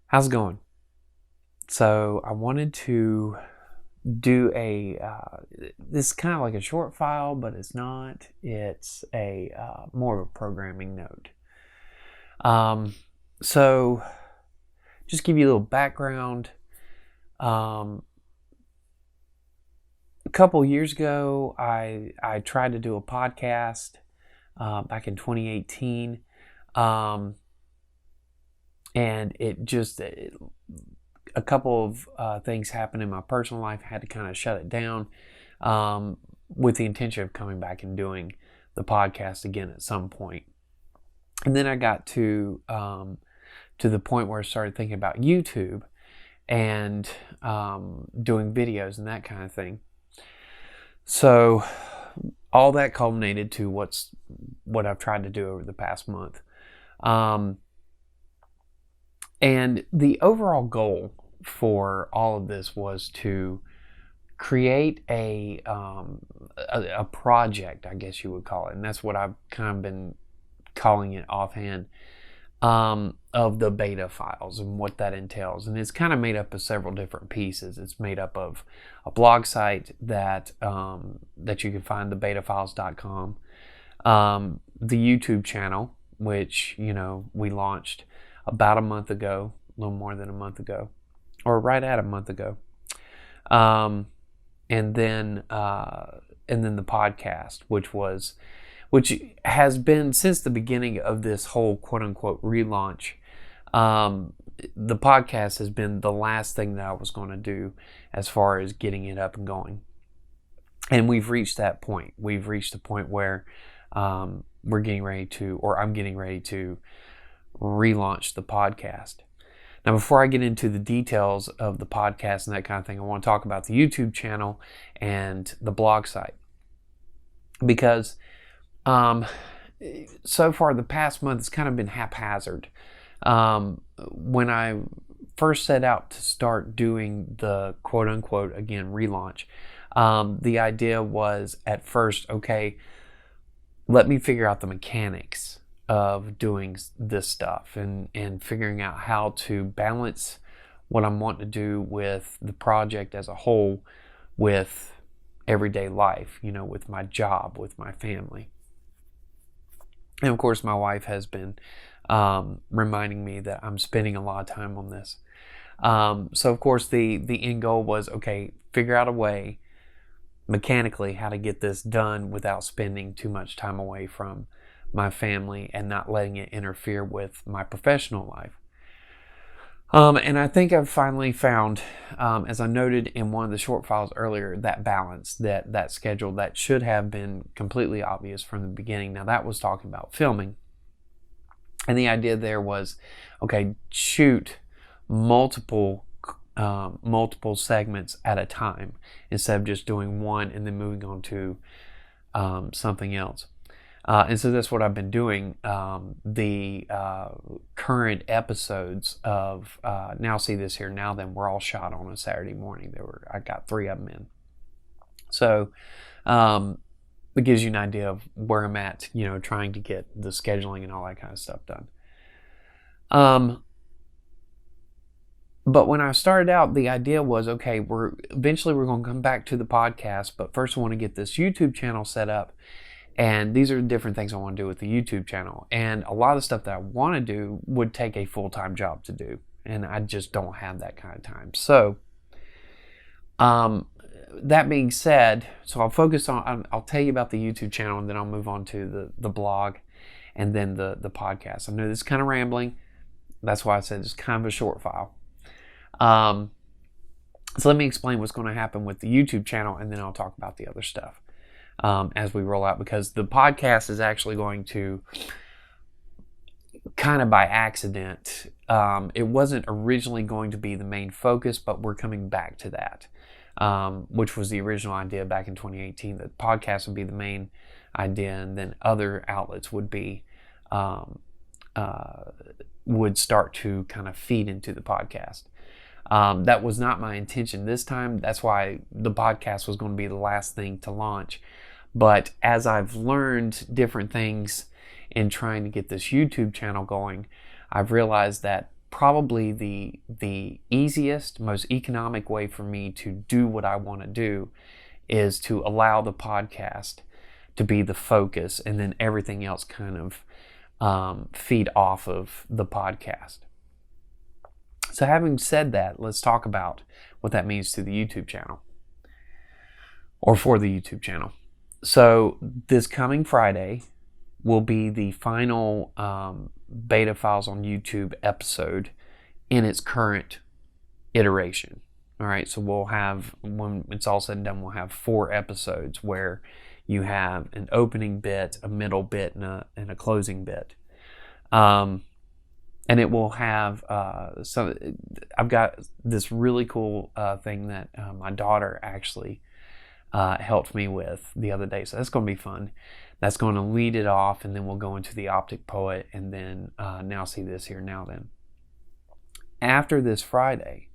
How's it going? So I wanted to do this is kind of like a short file, but it's not. It's a more of a programming note. Um, so just give you a little background. Um, a couple years ago, I tried to do a podcast back in 2018, and a couple of things happened in my personal life. I had to kind of shut it down with the intention of coming back and doing the podcast again at some point. And then I got to the point where I started thinking about YouTube and doing videos and that kind of thing. So all that culminated to what I've tried to do over the past month. And the overall goal for all of this was to create a project, I guess you would call it, and that's what I've kind of been calling it offhand, of the beta files and what that entails. And it's kind of made up of several different pieces. It's made up of a blog site that you can find, thebetafiles.com, the YouTube channel, which we launched about a month ago, a little more than a month ago, or right at a month ago, and then the podcast, which has been since the beginning of this whole quote unquote relaunch. The podcast has been the last thing that I was going to do as far as getting it up and going, and we've reached that point. We've reached the point where I'm getting ready to relaunch the podcast. Now, before I get into the details of the podcast and that kind of thing, I want to talk about the YouTube channel and the blog site. Because so far the past month it's kind of been haphazard. When I first set out to start doing the quote-unquote, again, relaunch, the idea was at first, okay, let me figure out the mechanics of doing this stuff and figuring out how to balance what I'm wanting to do with the project as a whole with everyday life, with my job, with my family. And of course, my wife has been reminding me that I'm spending a lot of time on this. So of course, the end goal was, okay, figure out a way mechanically how to get this done without spending too much time away from my family and not letting it interfere with my professional life. And I think I've finally found, as I noted in one of the short files earlier, that balance, that schedule that should have been completely obvious from the beginning. Now, that was talking about filming. And the idea there was, okay, shoot multiple segments at a time instead of just doing one and then moving on to something else. And so that's what I've been doing. The current episodes of Now See This Here, Now Then were all shot on a Saturday morning. I got 3 of them in. So it gives you an idea of where I'm at, trying to get the scheduling and all that kind of stuff done. But when I started out, the idea was, okay, eventually we're going to come back to the podcast, but first I want to get this YouTube channel set up. And these are the different things I want to do with the YouTube channel. And a lot of the stuff that I want to do would take a full-time job to do. And I just don't have that kind of time. So, that being said, so I'll tell you about the YouTube channel and then I'll move on to the blog and then the podcast. I know this is kind of rambling. That's why I said it's kind of a short file. So let me explain what's going to happen with the YouTube channel and then I'll talk about the other stuff. As we roll out, because the podcast is actually going to, kind of by accident, it wasn't originally going to be the main focus, but we're coming back to that, which was the original idea back in 2018. The podcast would be the main idea, and then other outlets would start to kind of feed into the podcast. That was not my intention this time. That's why the podcast was going to be the last thing to launch. But as I've learned different things in trying to get this YouTube channel going, I've realized that probably the easiest, most economic way for me to do what I want to do is to allow the podcast to be the focus, and then everything else kind of feed off of the podcast. So having said that, let's talk about what that means to the YouTube channel, or for the YouTube channel. So this coming Friday will be the final Beta Files on YouTube episode in its current iteration. All right, so we'll have, when it's all said and done, we'll have 4 episodes where you have an opening bit, a middle bit, and a closing bit. And it will have I've got this really cool thing that my daughter actually helped me with the other day. So that's going to be fun. That's going to lead it off, and then we'll go into the Optic Poet, and then Now See This Here Now Then. After this Friday,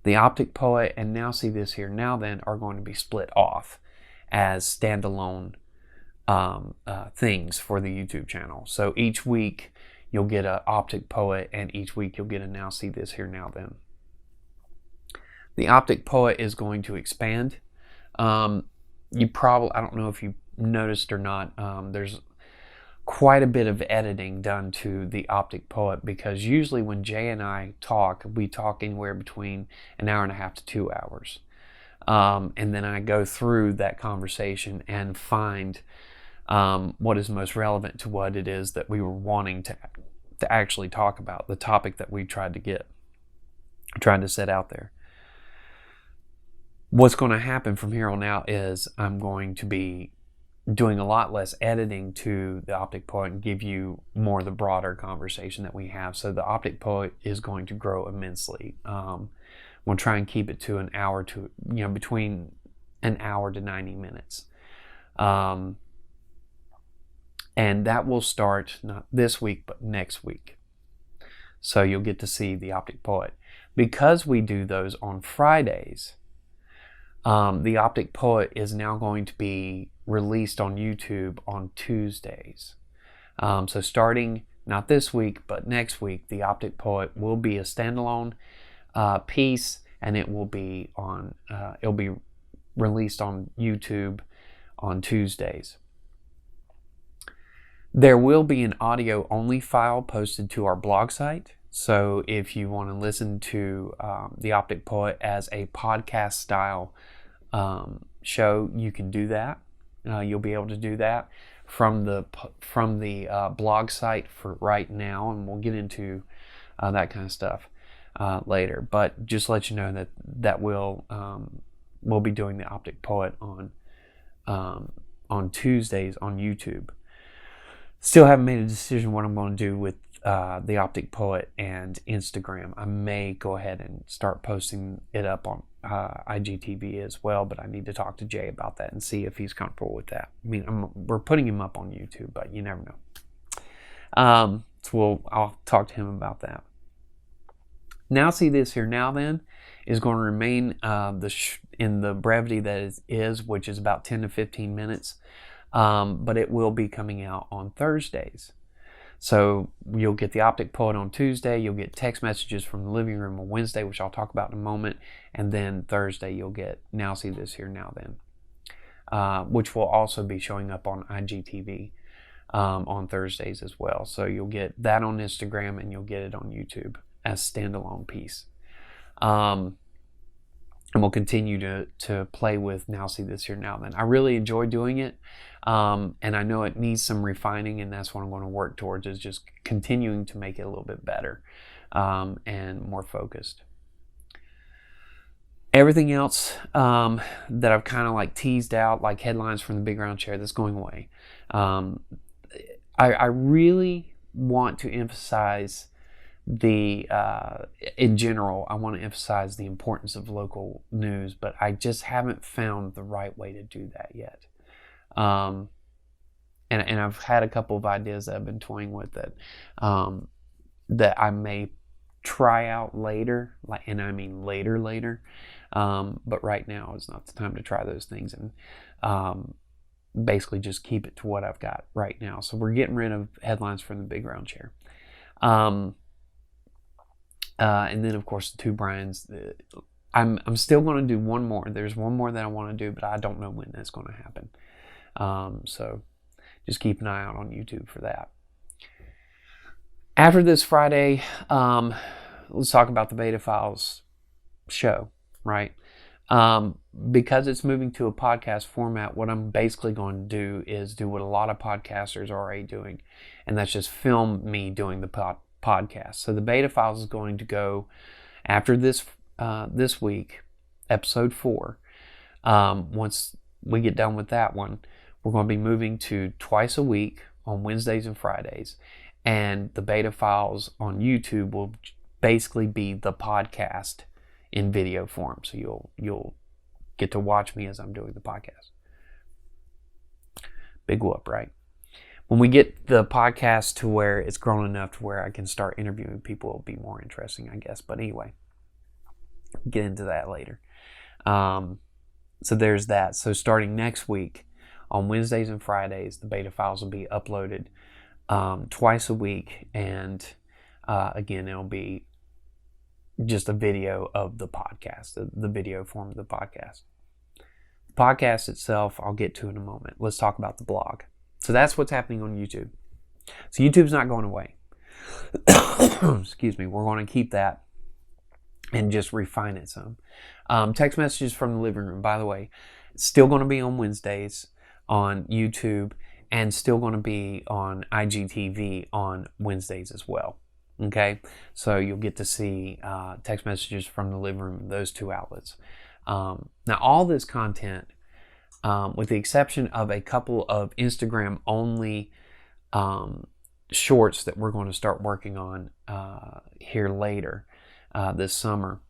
the Optic Poet and Now See This Here Now Then are going to be split off as standalone things for the YouTube channel. So each week you'll get an Optic Poet, and each week you'll get a Now See This Here Now Then. The Optic Poet is going to expand. You probably, I don't know if you noticed or not, there's quite a bit of editing done to the Optic Poet, because usually when Jay and I talk, we talk anywhere between an hour and a half to 2 hours. And then I go through that conversation and find what is most relevant to what it is that we were wanting to actually talk about, the topic that we tried to set out there. What's going to happen from here on out is I'm going to be doing a lot less editing to the Optic Poet and give you more of the broader conversation that we have. So the Optic Poet is going to grow immensely. We'll try and keep it to an hour to, between an hour to 90 minutes. And that will start not this week, but next week. So you'll get to see the Optic Poet. Because we do those on Fridays, the Optic Poet is now going to be released on YouTube on Tuesdays. So starting not this week, but next week, the Optic Poet will be a standalone piece, and it will be on. It'll be released on YouTube on Tuesdays. There will be an audio-only file posted to our blog site. So if you want to listen to the Optic Poet as a podcast style show, you can do that. You'll be able to do that from the blog site for right now, and we'll get into that kind of stuff later. But just let you know that we'll be doing the Optic Poet on Tuesdays on YouTube. Still haven't made a decision what I'm going to do with the Optic Poet and Instagram. I may go ahead and start posting it up on IGTV as well, but I need to talk to Jay about that and see if he's comfortable with that. I mean, we're putting him up on YouTube, but you never know. So I'll talk to him about that. Now See This Here Now Then is going to remain in the brevity that it is, which is about 10 to 15 minutes. But it will be coming out on Thursdays. So you'll get the Optic Poet on Tuesday, you'll get text messages from the living room on Wednesday, which I'll talk about in a moment, and then Thursday you'll get Now See This Here Now Then, which will also be showing up on IGTV on Thursdays as well. So you'll get that on Instagram, and you'll get it on YouTube as standalone piece. And we'll continue to play with Now See This Here Now Then. I really enjoy doing it, and I know it needs some refining, and that's what I'm going to work towards, is just continuing to make it a little bit better and more focused. Everything else that I've kind of like teased out, like headlines from the Big Round Chair, that's going away. I really want to emphasize in general, I want to emphasize the importance of local news, but I just haven't found the right way to do that yet. And I've had a couple of ideas that I've been toying with that I may try out later, and I mean later. But right now is not the time to try those things, and basically just keep it to what I've got right now. So we're getting rid of headlines from the Big Round Chair. And then, of course, the two Brians. I'm still going to do one more. There's one more that I want to do, but I don't know when that's going to happen. So just keep an eye out on YouTube for that. After this Friday, let's talk about the Beta Files show, right? Because it's moving to a podcast format, what I'm basically going to do is do what a lot of podcasters are already doing, and that's just film me doing the podcast. So the Beta Files is going to go after this week, episode 4. Once we get done with that one, we're going to be moving to twice a week on Wednesdays and Fridays, and the Beta Files on YouTube will basically be the podcast in video form. So you'll get to watch me as I'm doing the podcast. Big whoop, right? When we get the podcast to where it's grown enough to where I can start interviewing people, it'll be more interesting, I guess. But anyway, get into that later. So there's that. So starting next week, on Wednesdays and Fridays, the Beta Files will be uploaded twice a week. And again, it'll be just a video of the podcast, the video form of the podcast. The podcast itself, I'll get to in a moment. Let's talk about the blog. So that's what's happening on YouTube. So YouTube's not going away. Excuse me. We're going to keep that and just refine it some. Text messages from the living room, by the way, still going to be on Wednesdays on YouTube, and still going to be on IGTV on Wednesdays as well. Okay, so you'll get to see text messages from the living room, those two outlets. Now, all this content, with the exception of a couple of Instagram-only shorts that we're going to start working on here later this summer,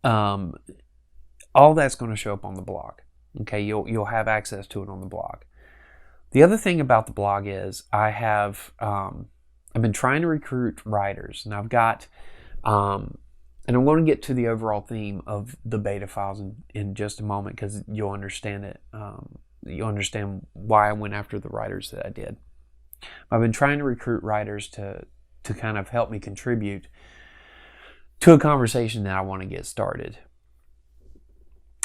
all that's going to show up on the blog. Okay, you'll have access to it on the blog. The other thing about the blog is I've been trying to recruit writers, and I've got, and I'm going to get to the overall theme of the Beta Files in just a moment, because you'll understand it. You'll understand why I went after the writers that I did. I've been trying to recruit writers to kind of help me contribute to a conversation that I want to get started.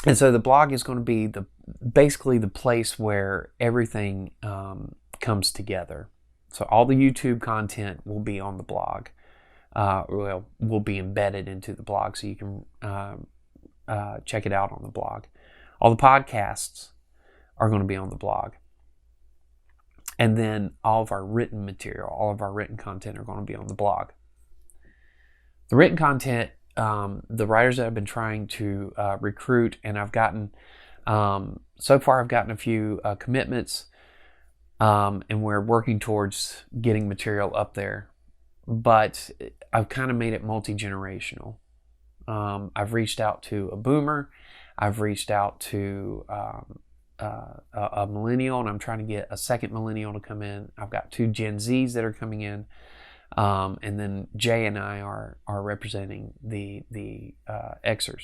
And so the blog is going to be basically the place where everything comes together. So all the YouTube content will be on the blog. Will be embedded into the blog, so you can check it out on the blog. All the podcasts are going to be on the blog. And then all of our written material, all of our written content are going to be on the blog. The written content, the writers that I've been trying to recruit, and I've gotten, so far I've gotten a few commitments, and we're working towards getting material up there. But I've kind of made it multi-generational. I've reached out to a boomer. I've reached out to a millennial, and I'm trying to get a second millennial to come in. I've got 2 Gen Zs that are coming in. And then Jay and I are representing the Xers.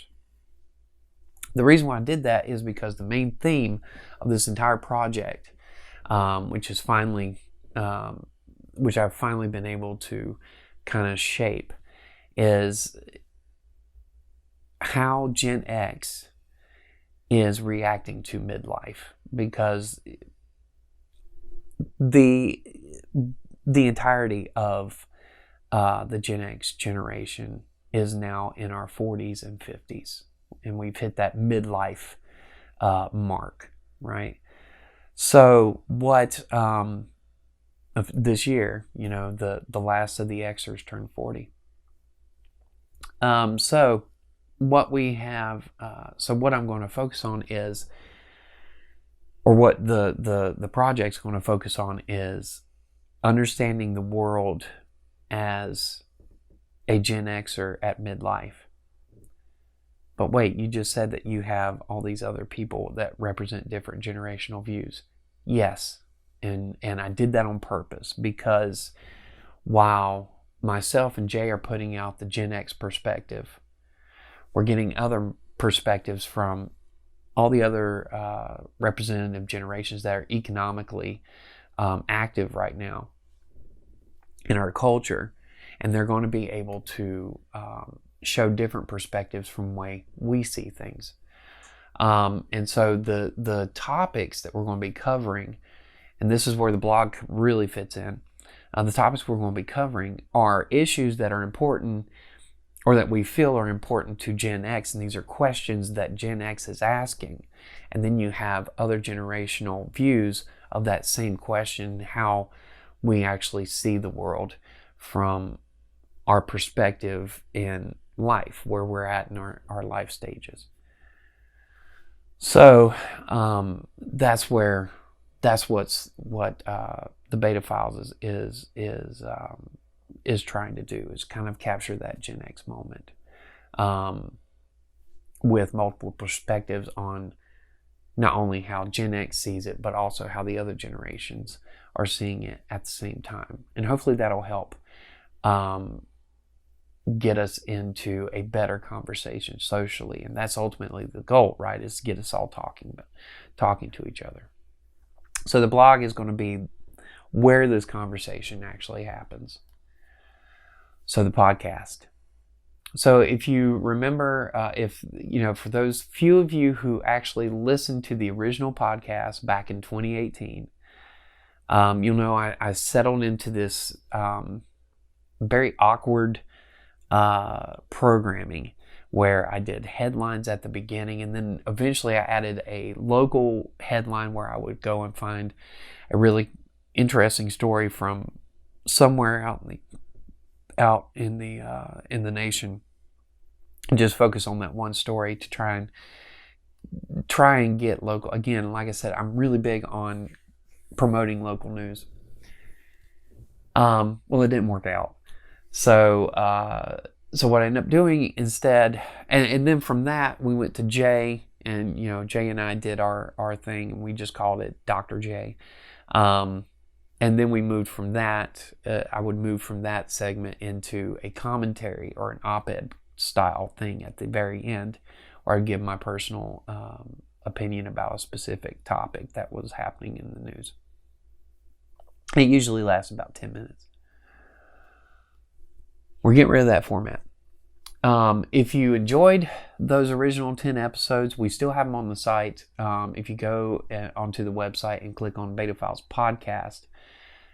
The reason why I did that is because the main theme of this entire project, which I've finally been able to kind of shape, is how Gen X is reacting to midlife, because the entirety of the Gen X generation is now in our 40s and 50s, and we've hit that midlife mark, right? So what of this year, the last of the Xers turned 40. So what we have, so what I'm going to focus on is, or what the project's going to focus on is understanding the world as a Gen Xer at midlife. But wait, you just said that you have all these other people that represent different generational views. Yes, and I did that on purpose, because while myself and Jay are putting out the Gen X perspective, we're getting other perspectives from all the other representative generations that are economically active right now in our culture, and they're going to be able to show different perspectives from the way we see things. And so the topics that we're going to be covering, and this is where the blog really fits in, the topics we're going to be covering are issues that are important, or that we feel are important to Gen X, and these are questions that Gen X is asking. And then you have other generational views of that same question, how we actually see the world from our perspective in life, where we're at in our life stages. So that's what the Beta Files is trying to do, is kind of capture that Gen X moment with multiple perspectives on not only how Gen X sees it, but also how the other generations are seeing it at the same time. And hopefully that'll help get us into a better conversation socially. And that's ultimately the goal, right? Is to get us all talking to each other. So the blog is going to be where this conversation actually happens. So the podcast. So if you remember, for those few of you who actually listened to the original podcast back in 2018, you'll know I settled into this very awkward programming where I did headlines at the beginning, and then eventually I added a local headline where I would go and find a really interesting story from somewhere out in the nation, and just focus on that one story to try and get local. Again, like I said, I'm really big on promoting local news. Well, it didn't work out. So what I ended up doing instead, and then from that we went to Jay, and Jay and I did our thing, and we just called it Dr. J. And then we moved from that. I would move from that segment into a commentary or an op-ed style thing at the very end, where I'd give my personal opinion about a specific topic that was happening in the news. It usually lasts about 10 minutes. We're getting rid of that format. If you enjoyed those original 10 episodes, we still have them on the site. If you go onto the website and click on Beta Files Podcast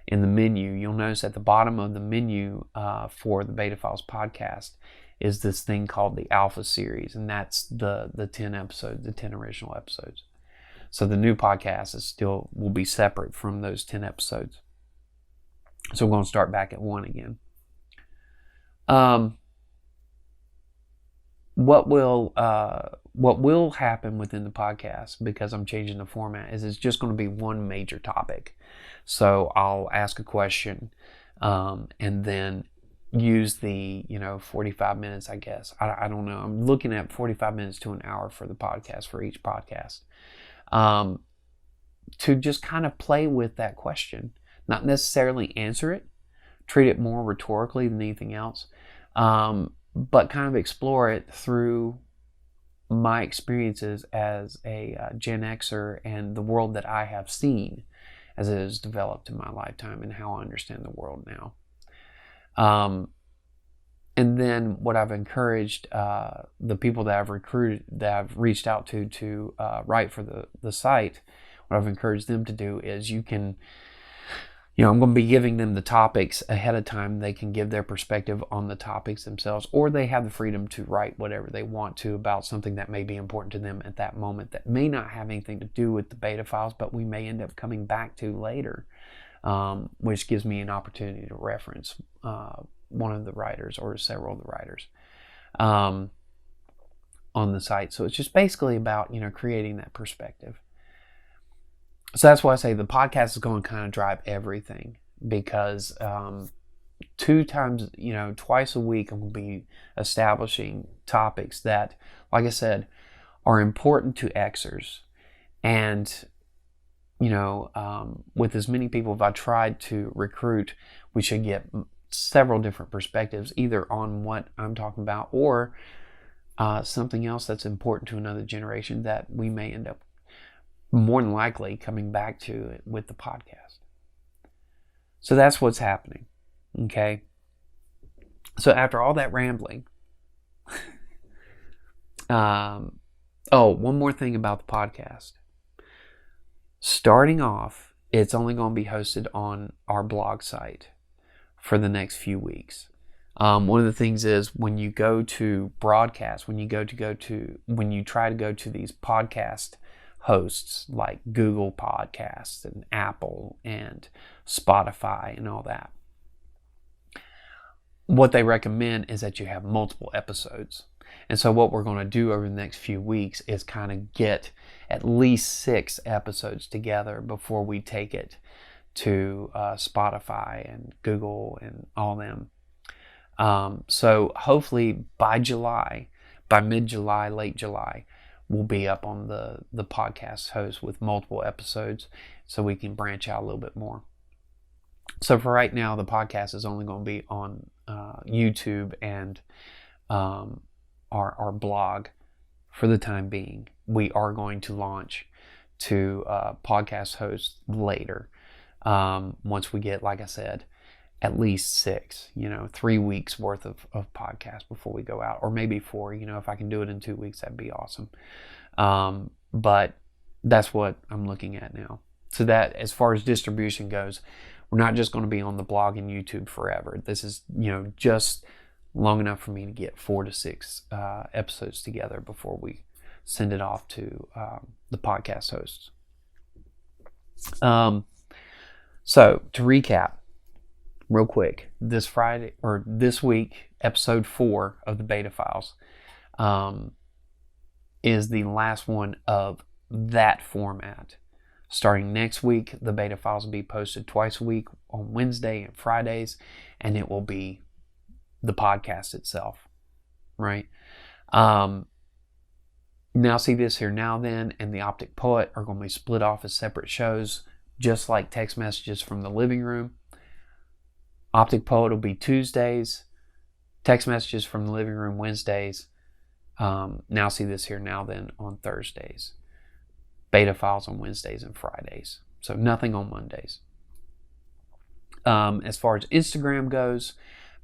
in the menu, you'll notice at the bottom of the menu for the Beta Files Podcast is this thing called the Alpha Series, and that's the 10 episodes, the 10 original episodes. So the new podcast will be separate from those 10 episodes. So we're going to start back at 1 again. What will happen within the podcast, because I'm changing the format, is it's just going to be one major topic. So I'll ask a question, and then use the 45 minutes, I guess. I don't know. I'm looking at 45 minutes to an hour for the podcast, for each podcast, to just kind of play with that question, not necessarily answer it, treat it more rhetorically than anything else. But kind of explore it through my experiences as a Gen Xer and the world that I have seen as it has developed in my lifetime, and how I understand the world now. And then what I've encouraged the people that I've recruited, that I've reached out to write for the site, what I've encouraged them to do is I'm going to be giving them the topics ahead of time. They can give their perspective on the topics themselves, or they have the freedom to write whatever they want to about something that may be important to them at that moment, that may not have anything to do with the Beta Files, but we may end up coming back to later, which gives me an opportunity to reference one of the writers or several of the writers on the site. So it's just basically about creating that perspective. So that's why I say the podcast is going to kind of drive everything, because twice a week I'm going to be establishing topics that, like I said, are important to Xers. And, with as many people as I tried to recruit, we should get several different perspectives, either on what I'm talking about or something else that's important to another generation that we may end up more than likely coming back to it with the podcast. So that's what's happening. Okay. So after all that rambling, one more thing about the podcast. Starting off, it's only going to be hosted on our blog site for the next few weeks. One of the things is when you go to broadcast, when you try to go to these podcast hosts like Google Podcasts and Apple and Spotify and all that, what they recommend is that you have multiple episodes. And so what we're going to do over the next few weeks is kind of get at least 6 episodes together before we take it to Spotify and Google and all them. So hopefully by mid-July, late July, we'll be up on the podcast host with multiple episodes so we can branch out a little bit more. So for right now, the podcast is only going to be on YouTube and our blog for the time being. We are going to launch to podcast hosts later once we get, like I said, at least 6, 3 weeks worth of podcasts before we go out, or maybe 4. If I can do it in 2 weeks, that'd be awesome. But that's what I'm looking at now. So that, as far as distribution goes, we're not just going to be on the blog and YouTube forever. This is, just long enough for me to get 4 to 6 episodes together before we send it off to the podcast hosts. So to recap real quick, this week, episode 4 of the Beta Files is the last one of that format. Starting next week, the Beta Files will be posted twice a week on Wednesday and Fridays, and it will be the podcast itself, right? Now See This Here Now Then and The Optic Poet are going to be split off as separate shows, just like Text Messages from the Living Room. Optic Poet will be Tuesdays, Text Messages from the Living Room Wednesdays, Now See This Here Now Then on Thursdays, Beta Files on Wednesdays and Fridays. So nothing on Mondays. As far as Instagram goes,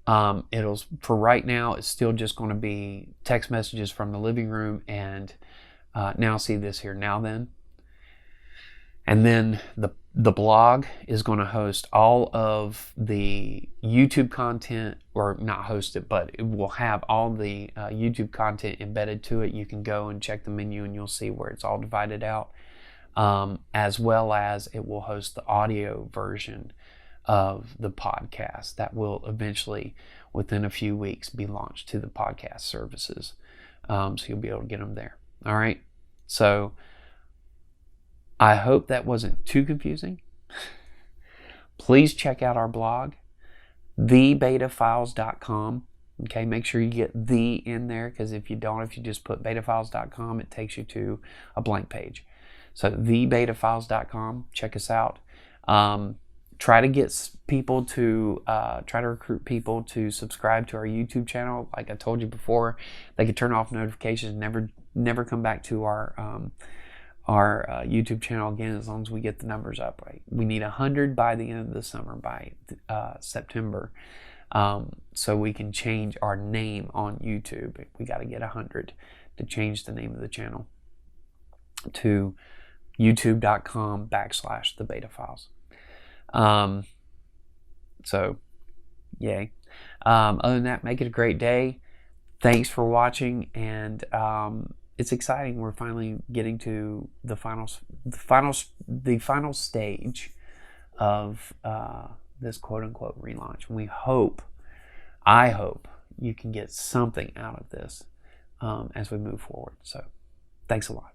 for right now, it's still just going to be Text Messages from the Living Room and Now See This Here Now Then. And then the blog is going to host all of the YouTube content, or not host it, but it will have all the YouTube content embedded to it. You can go and check the menu and you'll see where it's all divided out, as well as it will host the audio version of the podcast that will eventually, within a few weeks, be launched to the podcast services. So you'll be able to get them there. All right. So I hope that wasn't too confusing. Please check out our blog, thebetafiles.com. Okay, make sure you get the in there, because if you just put betafiles.com, it takes you to a blank page. So thebetafiles.com, check us out. Try to get people to recruit people to subscribe to our YouTube channel. Like I told you before, they could turn off notifications, never come back to our YouTube channel again, as long as we get the numbers up. Right? We need 100 by the end of the summer, by September, so we can change our name on YouTube. We got to get 100 to change the name of the channel to youtube.com/thebetafiles. So yay. Other than that, make it a great day. Thanks for watching, and it's exciting. We're finally getting to the final stage of this quote-unquote relaunch. I hope you can get something out of this as we move forward. So thanks a lot.